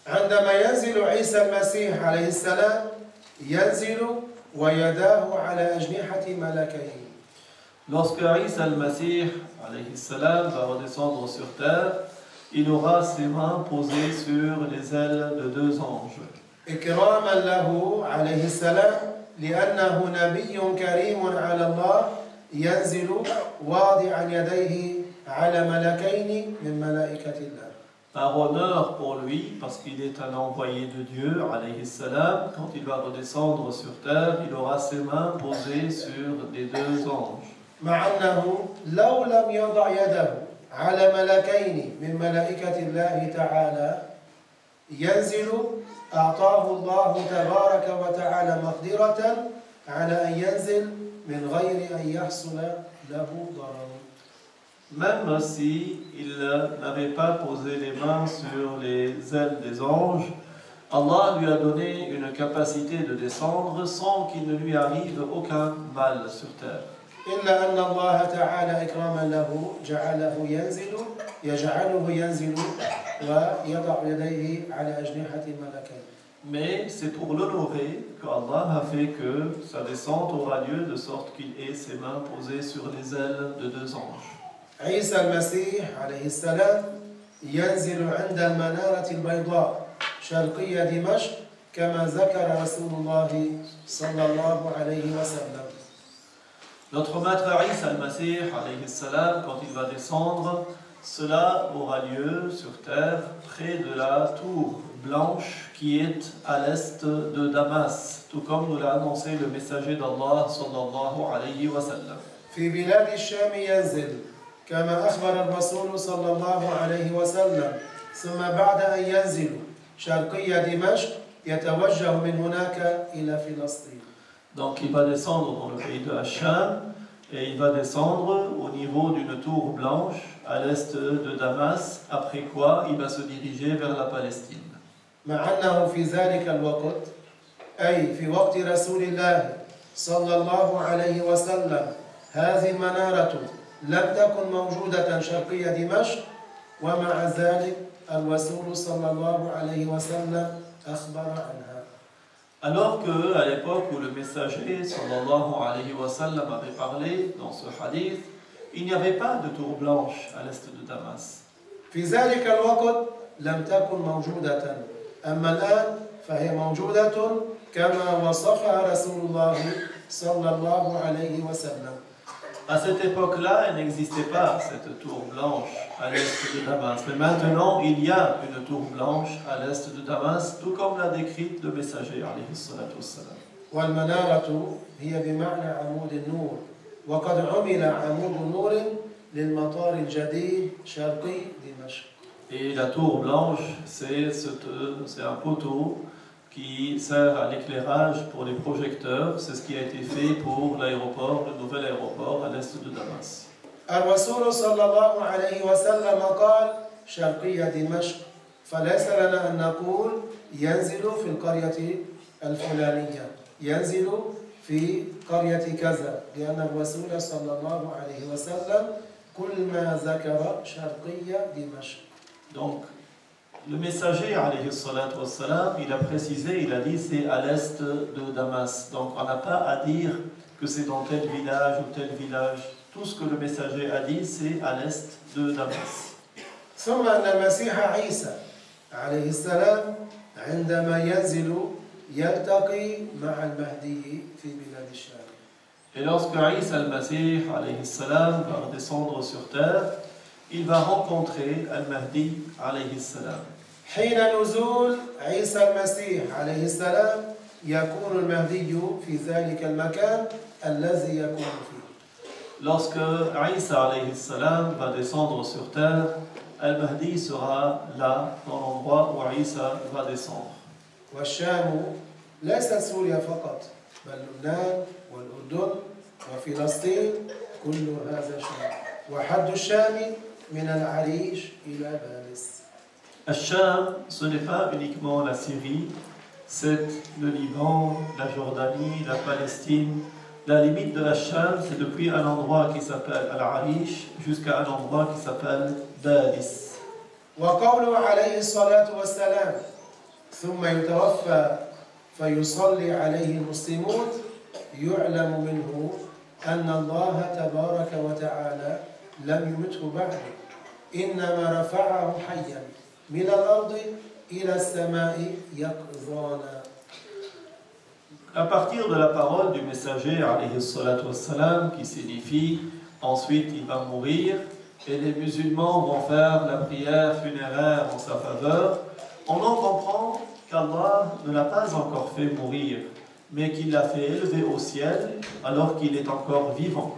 عندما ينزل عيسى المسيح عليه السلام ينزل ويداه على أجنحة ملكين. Lorsque Isa al-Masih alayhi salam va redescendre sur terre, il aura ses mains posées sur les ailes de deux anges. إكراما له عليه السلام لأنه نبي كريم على الله ينزل واضعا يديه على ملكين من ملائكة الله. Un honneur pour lui parce qu'il est un envoyé de Dieu alayhi salam. Quand il va redescendre sur terre, il aura ses mains posées sur les deux anges. مع أنه لو لم يضع يده على ملكين من ملائكة الله تعالى ينزل أعطاه الله تبارك وتعالى مقدرة على أن ينزل من غير أن يحصل له ضرر. Même si il n'avait pas posé les mains sur les ailes des anges, Allah lui a donné une capacité de descendre sans qu'il ne lui arrive aucun mal sur terre. إلا أن الله تعالى إكراما له يجعله ينزل ويضع يديه على أجنحة الملكين. Mais c'est pour l'honorer qu'Allah a fait que sa descente aura lieu de sorte qu'il ait ses mains posées sur les ailes de deux anges. عيسى المسيح عليه السلام ينزل عند المنارة البيضاء شرقي دمشق كما ذكر رسول الله صلى الله عليه وسلم. Notre maître Isa al-Masih alayhi salam, quand il va descendre, cela aura lieu sur terre près de la tour blanche qui est à l'est de Damas, tout comme nous l'a annoncé le messager d'Allah sallallahu alayhi wa sallam. في بلاد الشام ينزل كما أخبر الرسول صلى الله عليه وسلم ثم بعد أن ينزل شرقي دمشق يتوجه من هناك إلى فلسطين. Donc il va descendre dans le pays de Hacham et il va descendre au niveau d'une tour blanche à l'est de Damas, après quoi il va se diriger vers la Palestine. مع أنه في ذلك الوقت أي في وقت رسول الله صلى الله عليه وسلم هذه المنارة لم تكن موجودة شرقي دمشق ومع ذلك الرسول صلى الله عليه وسلم أخبر عنها. Alors qu'à l'époque où le messager sallallahu alayhi wa sallam avait parlé dans ce hadith, il n'y avait pas de tour blanche à l'est de Damas. في ذلك الوقت لم تكن موجودة أما الآن فهي موجودة كما وصفها رسول الله صلى الله عليه وسلم. À cette époque-là, il n'existait pas cette tour blanche à l'est de Damas. Mais maintenant, il y a une tour blanche à l'est de Damas, tout comme l'a décrite le messager alayhi salatu wassalam. والمنارة هي بمعنى عمود النور وقد عمل عمود نور للمطار الجديد شرقي دمشق. Et la tour blanche, c'est un poteau qui sert à l'éclairage pour les projecteurs. C'est ce qui a été fait pour l'aéroport, le nouvel aéroport à l'est de Damas. الرسول صلى الله عليه وسلم قال شرقي دمشق فليس لنا أن نقول ينزل في القرية الفلانية ينزل في قرية كذا لأن الرسول صلى الله عليه وسلم كل ما ذكر شرقي دمشق. Donc, le messager, alayhi salatu wassalam, il a précisé, il a dit c'est à l'est de Damas. Donc, on n'a pas à dire que c'est dans tel village ou tel village. Tout ce que le messager a dit, c'est à l'est de Damas. ثم أن المسيح عيسى عليه السلام عندما ينزل يلتقي مع المهدي في بلاد الشام. Et lorsque Isa al-Masih alayhi salam va redescendre sur terre, il va rencontrer al-Mahdi alayhi salam. حين نزول عيسى المسيح عليه السلام يكون المهدي في ذلك المكان الذي يكون فيه. Lorsque Isa alayhi salam va descendre sur terre, al-Mahdi sera là, dans l'endroit où Isa va descendre. والشام ليست سوريا فقط بل لبنان والأردن وفلسطين كل هذا شام وحد الشام من العريش إلى باريس. Al-Sham, ce n'est pas uniquement la Syrie, c'est le Liban, la Jordanie, la Palestine. La limite de Al-Sham, c'est depuis un endroit qui s'appelle Al-Arish jusqu'à un endroit qui s'appelle Baris. وقوله عليه الصلاة والسلام ثم يتوفى فيصلي عليه المسلمون يعلم منه أن الله تبارك وتعالى لم يمته بعد إنما رفعه حيا من الأرض إلى السماء يقظانا. À partir de la parole du messager alayhi salatu wassalam, qui signifie ensuite il va mourir et les musulmans vont faire la prière funéraire en sa faveur, on en comprend qu'Allah ne l'a pas encore fait mourir, mais qu'il l'a fait élever au ciel alors qu'il est encore vivant.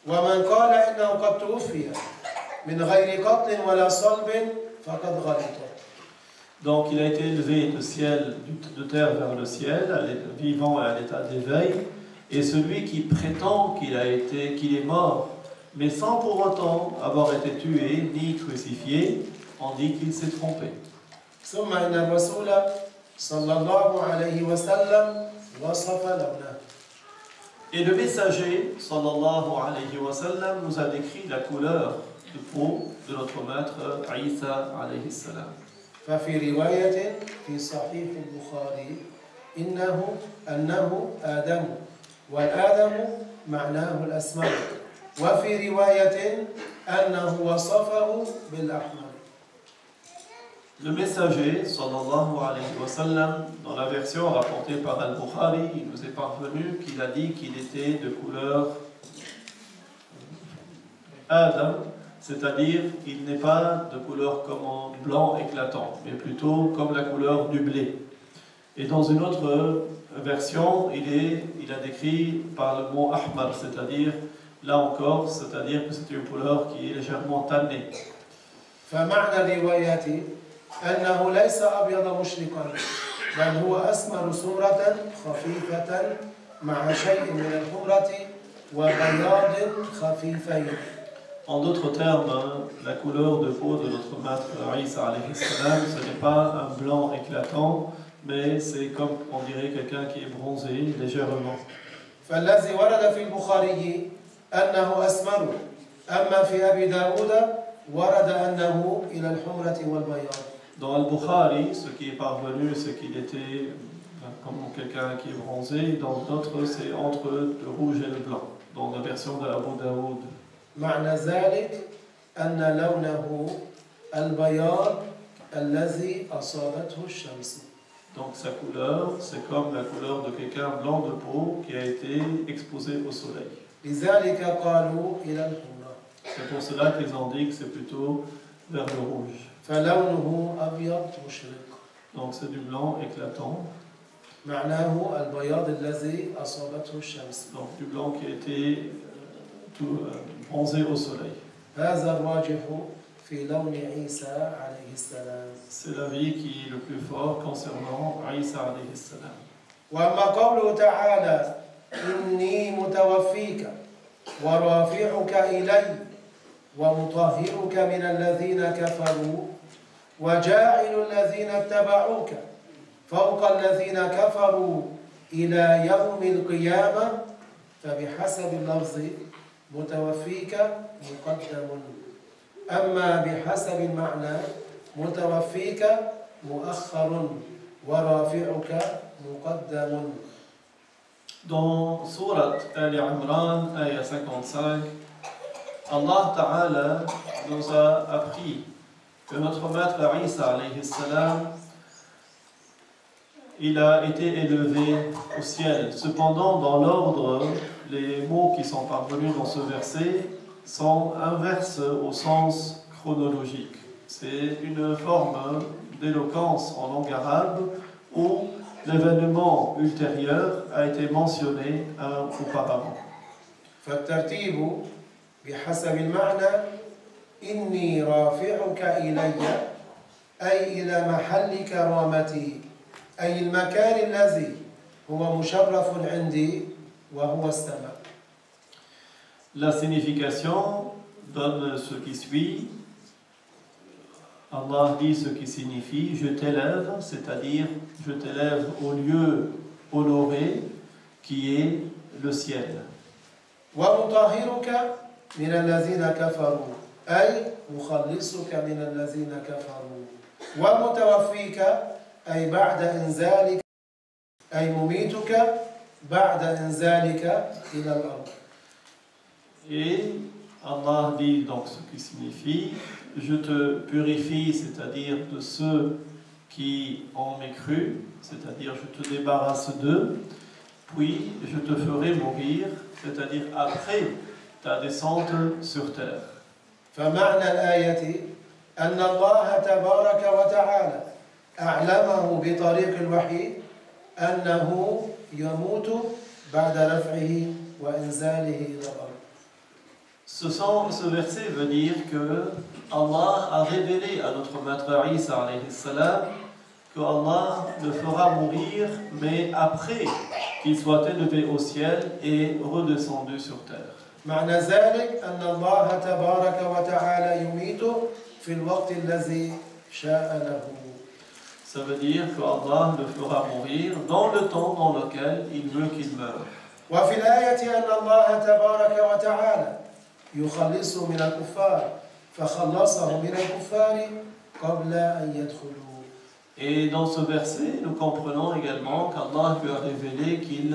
ومن قال إنه قد توفي من غير قتل ولا صلب فقد غلط. Donc il a été élevé de ciel, de terre vers le ciel, vivant et à l'état d'éveil, et celui qui prétend qu'il est mort, mais sans pour autant avoir été tué ni crucifié, on dit qu'il s'est trompé. ثم إن الرسول صلى الله عليه وسلم وصف لونه. Et le messager, sallallahu alayhi wa sallam, nous a décrit la couleur de peau de notre maître Isa alayhi salam. ففي رواية في صحيح البخاري أنه آدم والآدم معناه الأسمر وفي رواية أنه وصفه بالأحمر. Le messager, sallallahu alayhi wa sallam, dans la version rapportée par Al-Bukhari, il nous est parvenu qu'il a dit qu'il était de couleur Adam, c'est-à-dire il n'est pas de couleur comme en blanc éclatant, mais plutôt comme la couleur du blé. Et dans une autre version, il a décrit par le mot Ahmar, c'est-à-dire, là encore, c'est-à-dire que c'est une couleur qui est légèrement tannée. فمعنى الروايات أنه ليس أبيض مشرقا بل هو أسمر سمرة خفيفة مع شيء من الحمرة وبياض خفيفين. En d'autres termes, la couleur de peau de notre maître Isa alayhi salam, ce n'est pas un blanc éclatant, mais c'est comme on dirait quelqu'un qui est bronzé légèrement. فالذي ورد في البخاري أنه أسمر أما في أبي داود ورد أنه إلى الحمرة والبياض. Dans Al-Bukhari, ce qui est parvenu, c'est qu'il était comme quelqu'un qui est bronzé. Dans d'autres, c'est entre le rouge et le blanc. Dans la version de Abu Daoud. معنى ذلك أن لونه البياض الذي أصابته الشمس. Donc sa couleur, c'est comme la couleur de quelqu'un blanc de peau qui a été exposé au soleil. لذلك قالوا إلى الحمرة. C'est pour cela qu'ils ont dit que c'est plutôt vers le rouge. فلونه أبيض مشرق. Donc c'est du blanc éclatant. معناه البياض الذي أصابته الشمس. Donc du blanc qui a été bronzé au soleil. هذا الراجح في لون عيسى عليه السلام. C'est l'avis qui est le plus fort concernant Isa alayhi salam. وأما قوله تعالى إني متوفيك ورافعك إلي ومطهرك من الذين كفروا وجاعل الذين اتبعوك فوق الذين كفروا إلى يوم القيامة فبحسب اللفظ متوفيك مقدم أما بحسب المعنى متوفيك مؤخر ورافعك مقدم. Dans Surat Al-Imran, ayah 55, Allah Ta'ala nous a appris que notre maître Isa alayhi salam, il a été élevé au ciel. Cependant, dans l'ordre, les mots qui sont parvenus dans ce verset sont inverses au sens chronologique. C'est une forme d'éloquence en langue arabe où l'événement ultérieur a été mentionné auparavant. فالترتيب بحسب المعنى إني رافعك إلي أي إلى محل كرامتي أي المكان الذي هو مشرف عندي وهو السماء. La signification donne ce qui suit. Allah dit ce qui signifie je t'élève, c'est-à-dire je t'élève au lieu honoré qui est le ciel. ومطهرك من الذين كفروا أي مخلصك من الذين كفروا ومتوفيك أي بعد إنزالك أي مميتك بعد إنزالك إلى الأرض. Et Allah dit donc ce qui signifie je te purifie, c'est-à-dire de ceux qui ont mécru, c'est-à-dire je te débarrasse d'eux, puis je te ferai mourir, c'est-à-dire après ta descente sur terre. فمعنى الآية أن الله تبارك وتعالى أعلمه بطريق الوحي أنه يموت بعد رفعه وإنزاله إلى الأرض. Ce verset veut dire que Allah a révélé à notre maître Isa alayhi salam que Allah le fera mourir, mais après qu'il soit élevé au ciel et redescendu sur terre. معنى ذلك أن الله تبارك وتعالى يميت في الوقت الذي شاء له. Ça veut dire que Allah le fera mourir dans le temps dans lequel il veut qu'il meure. وفي الآية أن الله تبارك وتعالى يخلص من الكفار فخلصه من الكفار قبل أن يدخلوا. Et dans ce verset, nous comprenons également qu'Allah lui a révélé qu'il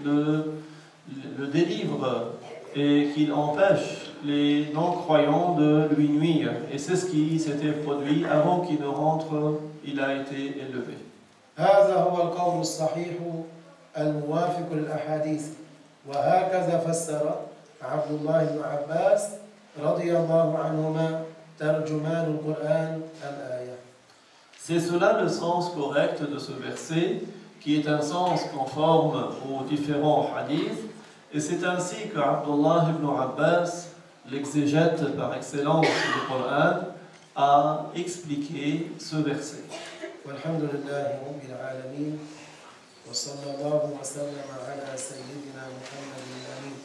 le délivre et qu'il empêche les non-croyants de lui nuire. Et c'est ce qui s'était produit avant qu'il ne rentre, il a été élevé. هذا هو القول الصحيح الموافق للأحاديث وهكذا فسر عبد الله بن عباس رضي الله عنهما ترجمان القرآن الآية. C'est cela le sens correct de ce verset, qui est un sens conforme aux différents hadiths, et c'est ainsi que Abdullah ibn Abbas, l'exégète par excellence du Coran, a expliqué ce verset. والحمد لله رب العالمين وصلى الله وسلم على سيدنا محمد الأمين.